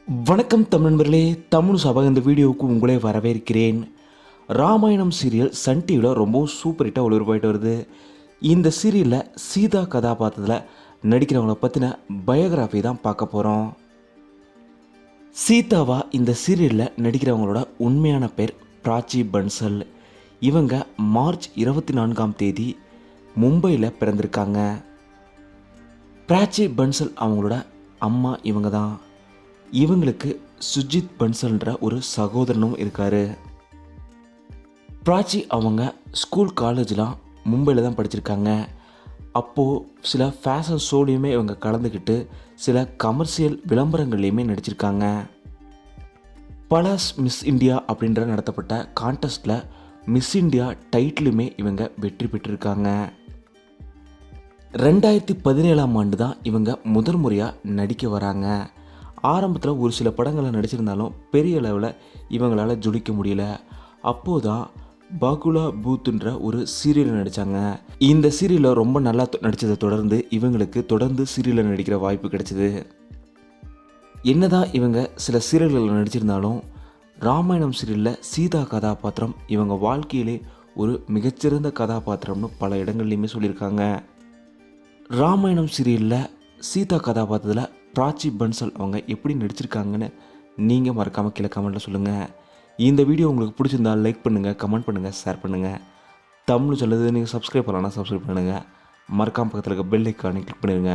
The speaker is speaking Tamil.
வணக்கம் தமிழ் நண்பர்களே, தமிழ் சபா இந்த வீடியோவுக்கு உங்களே வரவேற்கிறேன். ராமாயணம் சீரியல் சன் டிவியில் ரொம்ப சூப்பர் ஹிட்டாக ஒளிபரப்பாயிட்டு வருது. இந்த சீரியலில் சீதா கதாபாத்திரத்தில் நடிக்கிறவங்கள பற்றின பயோகிராஃபி தான் பார்க்க போகிறோம். சீதாவா இந்த சீரியலில் நடிக்கிறவங்களோட உண்மையான பேர் பிராச்சி பன்சல். இவங்க மார்ச் 24ஆம் தேதி மும்பையில் பிறந்திருக்காங்க. பிராச்சி பன்சல் அவங்களோட அம்மா இவங்க தான். இவங்களுக்கு சுஜித் பன்சல்ன்ற ஒரு சகோதரனும் இருக்கார். பிராச்சி அவங்க ஸ்கூல் காலேஜ்லாம் மும்பையில் தான் படிச்சிருக்காங்க. அப்போது சில ஃபேஷன் ஷோலையுமே இவங்க கலந்துக்கிட்டு சில கமர்ஷியல் விளம்பரங்கள்லையுமே நடிச்சிருக்காங்க. பல மிஸ் இந்தியா அப்படின்ற நடத்தப்பட்ட கான்டெஸ்ட்டில் மிஸ் இந்தியா டைட்டிலுமே இவங்க வெற்றி பெற்றிருக்காங்க. 2017ஆம் ஆண்டு தான் இவங்க முதல் முறையாக நடிக்க வராங்க. ஆரம்பத்தில் ஒரு சில படங்களை நடிச்சிருந்தாலும் பெரிய அளவில் இவங்களால் ஜொலிக்க முடியல. அப்போது தான் பாகுலா பூத்துன்ற ஒரு சீரியலில் நடித்தாங்க. இந்த சீரியலில் ரொம்ப நல்லா நடித்ததை தொடர்ந்து இவங்களுக்கு தொடர்ந்து சீரியலில் நடிக்கிற வாய்ப்பு கிடைச்சிது. என்னதான் இவங்க சில சீரியல்களில் நடிச்சிருந்தாலும் ராமாயணம் சீரியலில் சீதா கதாபாத்திரம் இவங்க வாழ்க்கையிலே ஒரு மிகச்சிறந்த கதாபாத்திரம்னு பல இடங்கள்லையுமே சொல்லியிருக்காங்க. ராமாயணம் சீரியலில் சீதா கதாபாத்திரத்தில் பிராச்சி பன்சல் அவங்க எப்படி நடிச்சிருக்காங்கன்னு நீங்கள் மறக்காமல் கீழே கமெண்ட்டில் சொல்லுங்கள். இந்த வீடியோ உங்களுக்கு பிடிச்சிருந்தால் லைக் பண்ணுங்கள், கமெண்ட் பண்ணுங்கள், ஷேர் பண்ணுங்கள். தமிழ் சொல்லுது நீங்கள் சப்ஸ்கிரைப் பண்ணலாம், சப்ஸ்கிரைப் பண்ணுங்கள். மறக்காமல் பக்கத்தில் இருக்க பெல் ஐக்கானை கிளிக் பண்ணிடுங்க.